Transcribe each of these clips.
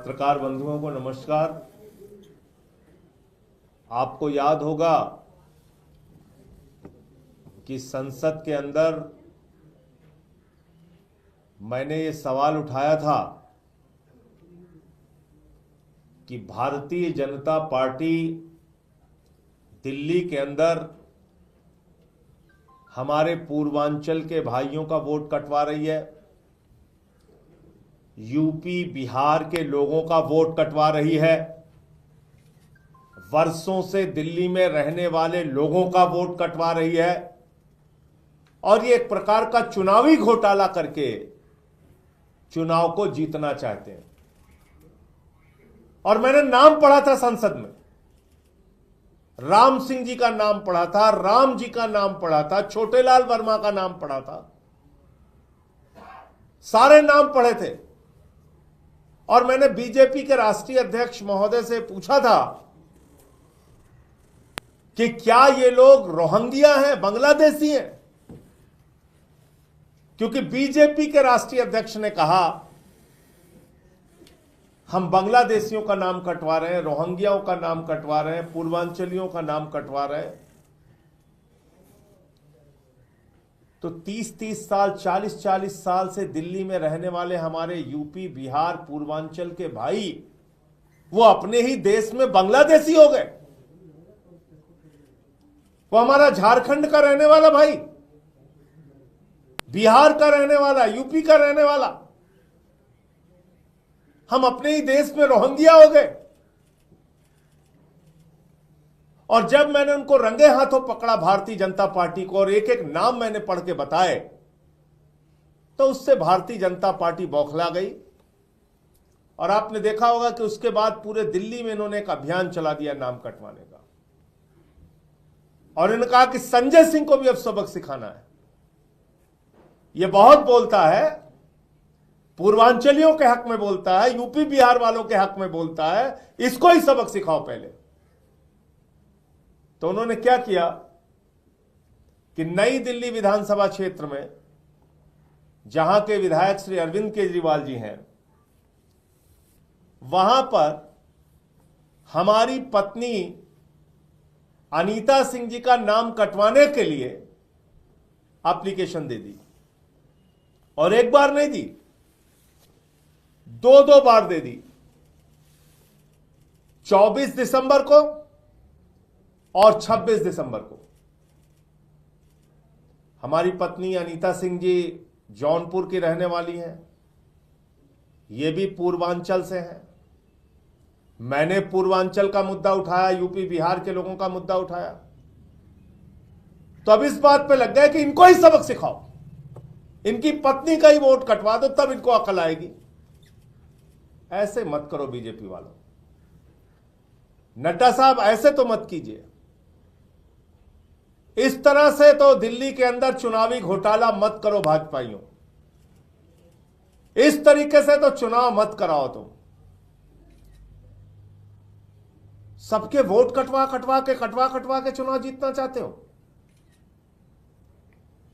पत्रकार बंधुओं को नमस्कार। आपको याद होगा कि संसद के अंदर मैंने ये सवाल उठाया था कि भारतीय जनता पार्टी दिल्ली के अंदर हमारे पूर्वांचल के भाइयों का वोट कटवा रही है, यूपी बिहार के लोगों का वोट कटवा रही है, वर्षों से दिल्ली में रहने वाले लोगों का वोट कटवा रही है और ये एक प्रकार का चुनावी घोटाला करके चुनाव को जीतना चाहते हैं। और मैंने नाम पढ़ा था संसद में, राम सिंह जी का नाम पढ़ा था, राम जी का नाम पढ़ा था, छोटेलाल वर्मा का नाम पढ़ा था, सारे नाम पढ़े थे। और मैंने बीजेपी के राष्ट्रीय अध्यक्ष महोदय से पूछा था कि क्या ये लोग रोहिंग्या हैं, बांग्लादेशी हैं? क्योंकि बीजेपी के राष्ट्रीय अध्यक्ष ने कहा हम बांग्लादेशियों का नाम कटवा रहे हैं, रोहिंग्याओं का नाम कटवा रहे हैं, पूर्वांचलियों का नाम कटवा रहे हैं। तो 30-30 साल, 40-40 साल से दिल्ली में रहने वाले हमारे यूपी बिहार पूर्वांचल के भाई वो अपने ही देश में बांग्लादेशी हो गए। वो हमारा झारखंड का रहने वाला भाई, बिहार का रहने वाला, यूपी का रहने वाला, हम अपने ही देश में रोहिंग्या हो गए। और जब मैंने उनको रंगे हाथों पकड़ा भारतीय जनता पार्टी को और एक एक नाम मैंने पढ़ के बताए, तो उससे भारतीय जनता पार्टी बौखला गई। और आपने देखा होगा कि उसके बाद पूरे दिल्ली में इन्होंने एक अभियान चला दिया नाम कटवाने का। और इन्होंने कहा कि संजय सिंह को भी अब सबक सिखाना है। यह बहुत बोलता है, पूर्वांचलियों के हक में बोलता है, यूपी बिहार वालों के हक में बोलता है, इसको ही सबक सिखाओ पहले। तो उन्होंने क्या किया कि नई दिल्ली विधानसभा क्षेत्र में जहां के विधायक श्री अरविंद केजरीवाल जी हैं, वहां पर हमारी पत्नी अनीता सिंह जी का नाम कटवाने के लिए एप्लीकेशन दे दी। और एक बार नहीं दी, दो बार दे दी। 24 दिसंबर को और 26 दिसंबर को। हमारी पत्नी अनीता सिंह जी जौनपुर की रहने वाली हैं, ये भी पूर्वांचल से हैं। मैंने पूर्वांचल का मुद्दा उठाया, यूपी बिहार के लोगों का मुद्दा उठाया। तो अब इस बात पे लग गए कि इनको ही सबक सिखाओ, इनकी पत्नी का ही वोट कटवा दो, तब इनको अकल आएगी। ऐसे मत करो बीजेपी वालों, नड्डा साहब ऐसे तो मत कीजिए। इस तरह से तो दिल्ली के अंदर चुनावी घोटाला मत करो भाजपाइयों, इस तरीके से तो चुनाव मत कराओ तुम। सबके वोट कटवा कटवा के चुनाव जीतना चाहते हो।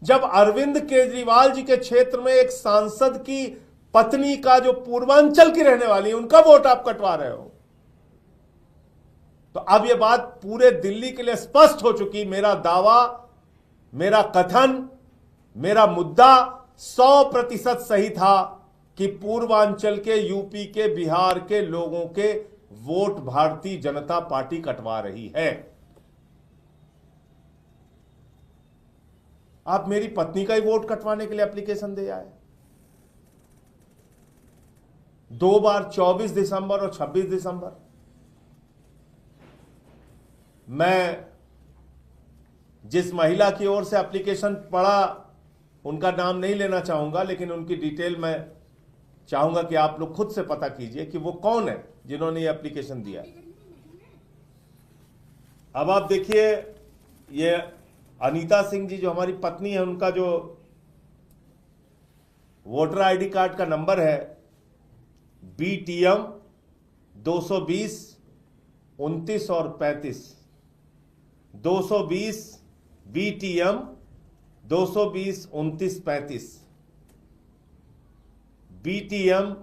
जब अरविंद केजरीवाल जी के क्षेत्र में एक सांसद की पत्नी का, जो पूर्वांचल की रहने वाली है, उनका वोट आप कटवा रहे हो, तो अब यह बात पूरे दिल्ली के लिए स्पष्ट हो चुकी। मेरा दावा, मेरा कथन, मेरा मुद्दा 100% सही था कि पूर्वांचल के, यूपी के, बिहार के लोगों के वोट भारतीय जनता पार्टी कटवा रही है। आप मेरी पत्नी का ही वोट कटवाने के लिए एप्लीकेशन दे आए। 2 बार, 24 दिसंबर और 26 दिसंबर। मैं जिस महिला की ओर से एप्लीकेशन पढ़ा, उनका नाम नहीं लेना चाहूंगा, लेकिन उनकी डिटेल मैं चाहूंगा कि आप लोग खुद से पता कीजिए कि वो कौन है जिन्होंने ये एप्लीकेशन दिया। अब आप देखिए, ये अनीता सिंह जी जो हमारी पत्नी है, उनका जो वोटर आईडी कार्ड का नंबर है BTM 220 29 और 35, 220 BTM 220 29 35, BTM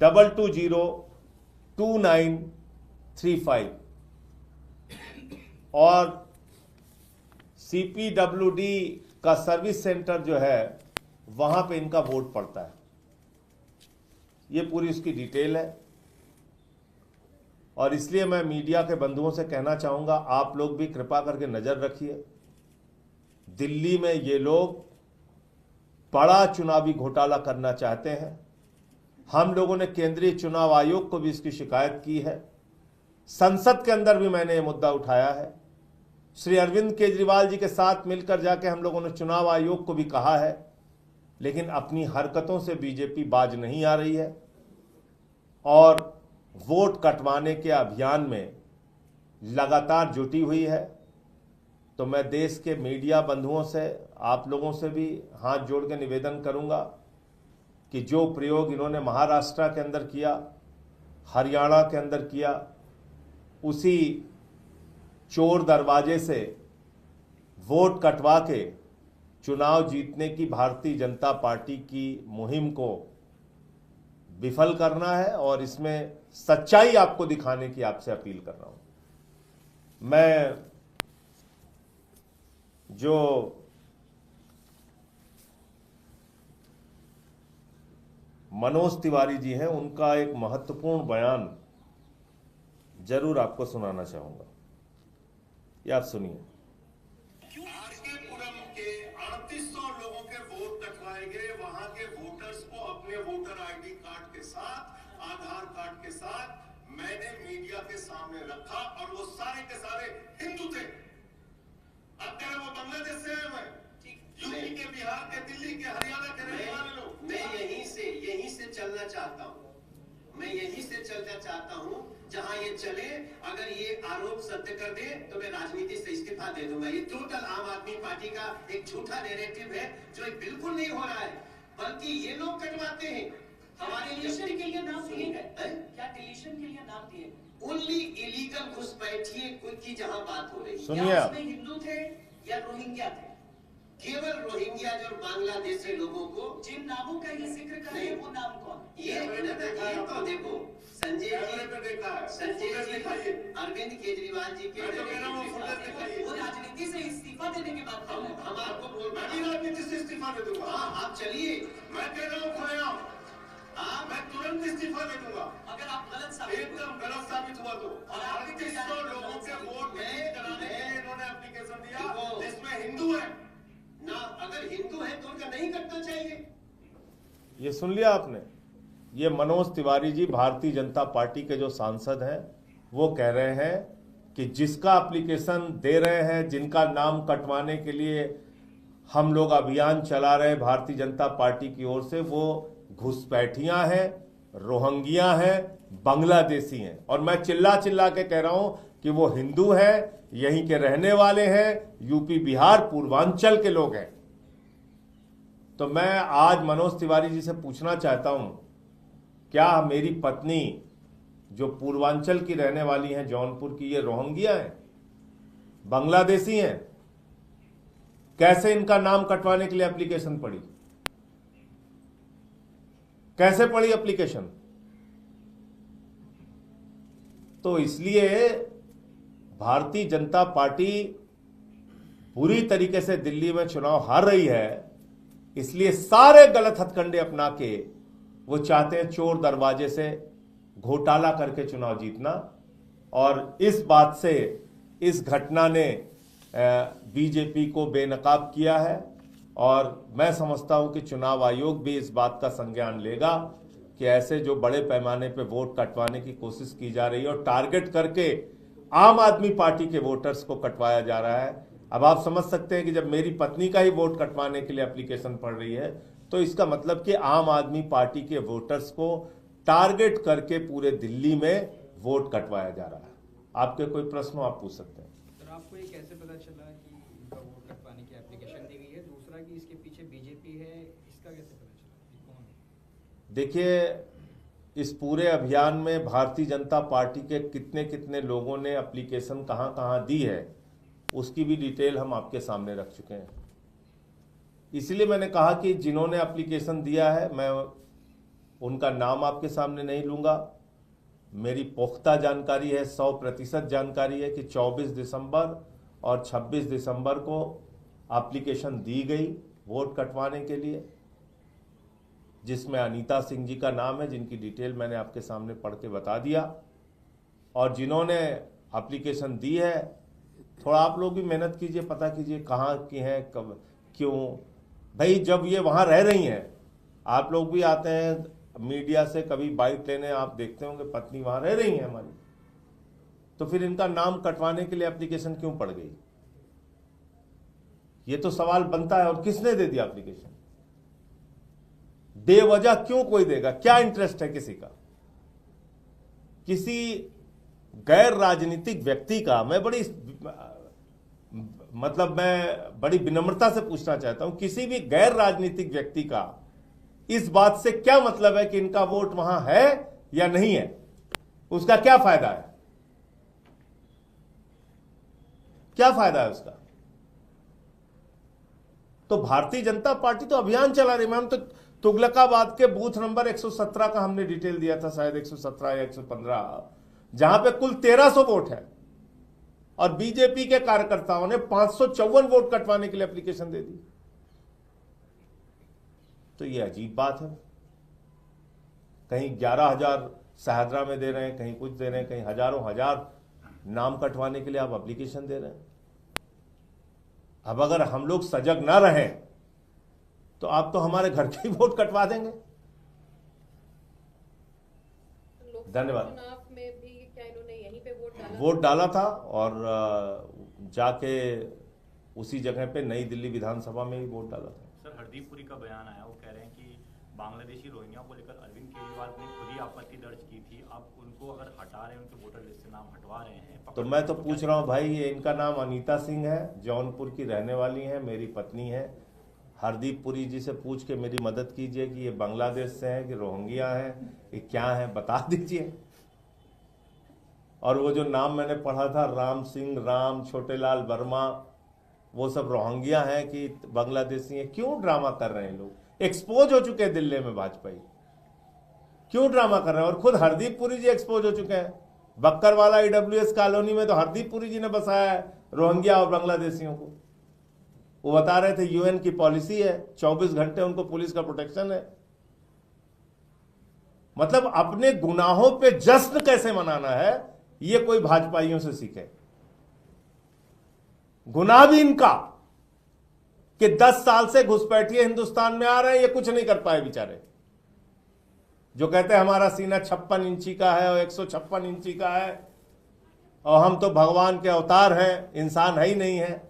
220 2935 और CPWD का सर्विस सेंटर जो है वहां पे इनका वोट पड़ता है। ये पूरी उसकी डिटेल है और इसलिए मैं मीडिया के बंधुओं से कहना चाहूंगा, आप लोग भी कृपा करके नजर रखिए। दिल्ली में ये लोग बड़ा चुनावी घोटाला करना चाहते हैं। हम लोगों ने केंद्रीय चुनाव आयोग को भी इसकी शिकायत की है। संसद के अंदर भी मैंने ये मुद्दा उठाया है। श्री अरविंद केजरीवाल जी के साथ मिलकर जाके हम लोगों ने चुनाव आयोग को भी कहा है, लेकिन अपनी हरकतों से बीजेपी बाज नहीं आ रही है और वोट कटवाने के अभियान में लगातार जुटी हुई है। तो मैं देश के मीडिया बंधुओं से, आप लोगों से भी हाथ जोड़ के निवेदन करूंगा कि जो प्रयोग इन्होंने महाराष्ट्र के अंदर किया, हरियाणा के अंदर किया, उसी चोर दरवाजे से वोट कटवा के चुनाव जीतने की भारतीय जनता पार्टी की मुहिम को विफल करना है और इसमें सच्चाई आपको दिखाने की आपसे अपील कर रहा हूं। मैं जो मनोज तिवारी जी हैं उनका एक महत्वपूर्ण बयान जरूर आपको सुनाना चाहूंगा। ये आप सुनिए। आरकेपुरम के 3800 लोगों के वोट कटवाए गए। वहां के वोटर्स को अपने वोटर आईडी कार्ड के साथ, आधार कार्ड के साथ मैंने मीडिया के सामने रखा और वो सारे के सारे हिंदू थे। अब कह रहे वो बांग्लादेश से आए हुए, यूपी के, बिहार के, दिल्ली के, हरियाणा के रहने वाले लोग। मैं यहीं से चलना चाहता हूँ। मैं यहीं से चलना चाहता हूँ जहां ये चले। अगर ये आरोप सत्य कर दे तो मैं राजनीति से इस्तीफा दे दूंगा। ये टोटल आम आदमी पार्टी का एक झूठा नैरेटिव है जो बिल्कुल नहीं हो रहा है, बल्कि ये लोग कटवाते हैं। हमारे डिलीशन के लिए नाम दिए गए, क्या डिलीशन के लिए नाम दिए? ओनली इलीगल घुसपैठिए की जहां बात हो रही है, सुनिए, उसमें हिंदू थे या रोहिंग्या थे? केवल रोहिंग्या और बांग्लादेशी लोगों को जिन नामों का ये जिक्र कर रहे हैं वो नाम कौन? ये तो देखो संजय जी अरविंद केजरीवाल जी के वो राजनीति से इस्तीफा देने के बाद हम आपको बोल मैं भी राजनीति से इस्तीफा दे दूंगा। हाँ आप चलिए, मैं कह रहा हूँ खुलेआम, मैं तुरंत इस्तीफा दे दूंगा। अगर आप गलत साबित एकदम गलत साबित हुआ तो। 3800 लोगों के वोट कराने के लिए इन्होंने एप्लीकेशन दिया जिसमें हिंदू है ना। अगर हिंदू है तो उनका नहीं करना चाहिए। ये सुन लिया आपने। ये मनोज तिवारी जी भारतीय जनता पार्टी के जो सांसद हैं वो कह रहे हैं कि जिसका एप्लीकेशन दे रहे हैं, जिनका नाम कटवाने के लिए हम लोग अभियान चला रहे हैं भारतीय जनता पार्टी की ओर से, वो घुसपैठियां हैं, रोहिंग्या हैं, बांग्लादेशी हैं। और मैं चिल्ला चिल्ला के कह रहा हूं कि वो हिंदू हैं, यहीं के रहने वाले हैं, यूपी बिहार पूर्वांचल के लोग हैं। तो मैं आज मनोज तिवारी जी से पूछना चाहता हूं, क्या मेरी पत्नी जो पूर्वांचल की रहने वाली हैं, जौनपुर की, ये रोहिंग्या हैं, बांग्लादेशी हैं? कैसे इनका नाम कटवाने के लिए एप्लीकेशन पड़ी? कैसे पड़ी एप्लीकेशन? तो इसलिए भारतीय जनता पार्टी पूरी तरीके से दिल्ली में चुनाव हार रही है। इसलिए सारे गलत हथकंडे अपना के वो चाहते हैं चोर दरवाजे से घोटाला करके चुनाव जीतना। और इस बात से, इस घटना ने बीजेपी को बेनकाब किया है और मैं समझता हूं कि चुनाव आयोग भी इस बात का संज्ञान लेगा कि ऐसे जो बड़े पैमाने पे वोट कटवाने की कोशिश की जा रही है और टारगेट करके आम आदमी पार्टी के वोटर्स को कटवाया जा रहा है। अब आप समझ सकते हैं कि जब मेरी पत्नी का ही वोट कटवाने के लिए एप्लीकेशन पड़ रही है तो इसका मतलब कि आम आदमी पार्टी के वोटर्स को टारगेट करके पूरे दिल्ली में वोट कटवाया जा रहा है। आपके कोई प्रश्न हो आप पूछ सकते हैं। सर, आपको ये कैसे पता चला कि इनका वोट कटवाने की एप्लीकेशन दी गई है? दूसरा कि इसके पीछे बीजेपी है, इसका कैसे पता चला कि कौन है? देखिए, इस पूरे अभियान में भारतीय जनता पार्टी के कितने कितने लोगों ने एप्लीकेशन कहां कहां दी है उसकी भी डिटेल हम आपके सामने रख चुके हैं। इसलिए मैंने कहा कि जिन्होंने एप्लीकेशन दिया है मैं उनका नाम आपके सामने नहीं लूंगा, मेरी पुख्ता जानकारी है, 100% जानकारी है कि 24 दिसंबर और 26 दिसंबर को एप्लीकेशन दी गई वोट कटवाने के लिए, जिसमें अनीता सिंह जी का नाम है, जिनकी डिटेल मैंने आपके सामने पढ़ के बता दिया। और जिन्होंने एप्लीकेशन दी है, थोड़ा आप लोग भी मेहनत कीजिए, पता कीजिए कहाँ की हैं, कब, क्यों। भाई जब ये वहाँ रह रही हैं, आप लोग भी आते हैं मीडिया से कभी बाइट लेने, आप देखते होंगे पत्नी वहाँ रह रही है हमारी, तो फिर इनका नाम कटवाने के लिए एप्लीकेशन क्यों पड़ गई? ये तो सवाल बनता है। और किसने दे दिया एप्लीकेशन? बेवजह क्यों कोई देगा? क्या इंटरेस्ट है किसी का? किसी गैर राजनीतिक व्यक्ति का मैं बड़ी विनम्रता से पूछना चाहता हूं, किसी भी गैर राजनीतिक व्यक्ति का इस बात से क्या मतलब है कि इनका वोट वहां है या नहीं है? उसका क्या फायदा है? क्या फायदा है उसका? तो भारतीय जनता पार्टी तो अभियान चला रही है। हम तो तुगलकाबाद के बूथ नंबर 117 का हमने डिटेल दिया था, शायद 117 या 115, जहां पे कुल 1300 वोट है, और बीजेपी के कार्यकर्ताओं ने 554 वोट कटवाने के लिए एप्लीकेशन दे दी। तो ये अजीब बात है। कहीं 11,000 सहदरा में दे रहे हैं, कहीं कुछ दे रहे हैं, कहीं हजारों हजार नाम कटवाने के लिए आप एप्लीकेशन दे रहे हैं। अब अगर हम लोग सजग ना रहें तो आप तो हमारे घर के ही वोट कटवा देंगे। धन्यवाद। चुनाव में भी क्या इन्होंने यहीं पे वोट डाला था और जाके उसी जगह पे नई दिल्ली विधानसभा में ही वोट डाला था। सर, हरदीप पुरी का बयान आया, वो कह रहे हैं कि बांग्लादेशी रोहिंग्या को लेकर अरविंद केजरीवाल ने खुद ही आपत्ति दर्ज की थी। आप उनको अगर हटा रहे हैं, उनके वोटर लिस्ट से नाम हटवा रहे हैं, तो मैं तो पूछ रहा हूँ भाई, ये इनका नाम अनीता सिंह है, जौनपुर की रहने वाली है, मेरी पत्नी है। हरदीप पुरी जी से पूछ के मेरी मदद कीजिए कि ये बांग्लादेश से हैं कि रोहिंग्या हैं, ये क्या है, बता दीजिए। और वो जो नाम मैंने पढ़ा था, राम सिंह, राम, छोटेलाल वर्मा, वो सब रोहिंग्या हैं कि बांग्लादेशी हैं? क्यों ड्रामा कर रहे हैं लोग? एक्सपोज हो चुके हैं दिल्ली में भाजपाई, क्यों ड्रामा कर रहे हैं? और खुद हरदीप पुरी जी एक्सपोज हो चुके हैं। बक्करवाला ईडब्ल्यूएस कॉलोनी में तो हरदीप पुरी जी ने बसाया है रोहिंग्या और बांग्लादेशियों को। वो बता रहे थे यूएन की पॉलिसी है, 24 घंटे उनको पुलिस का प्रोटेक्शन है। मतलब अपने गुनाहों पे जश्न कैसे मनाना है, ये कोई भाजपाइयों से सीखे। गुनाह भी इनका कि 10 साल से घुसपैठिए हिंदुस्तान में आ रहे हैं, ये कुछ नहीं कर पाए बेचारे। जो कहते हैं हमारा सीना 56 इंची का है और 156 इंची का है और हम तो भगवान के अवतार हैं, इंसान है ही नहीं है।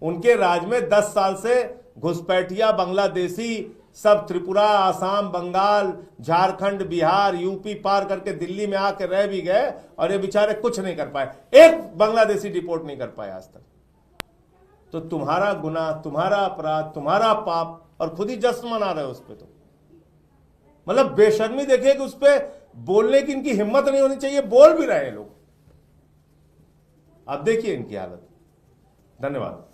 उनके राज में 10 साल से घुसपैठिया बांग्लादेशी सब त्रिपुरा, आसाम, बंगाल, झारखंड, बिहार, यूपी पार करके दिल्ली में आके रह भी गए और ये बेचारे कुछ नहीं कर पाए। एक बांग्लादेशी डिपोर्ट नहीं कर पाए आज तक। तो तुम्हारा गुनाह, तुम्हारा अपराध, तुम्हारा पाप, और खुद ही जश्न मना रहे हो उस पर। तो मतलब बेशर्मी देखिए कि उस पर बोलने की इनकी हिम्मत नहीं होनी चाहिए, बोल भी रहे हैं लोग। अब देखिए इनकी हालत। धन्यवाद।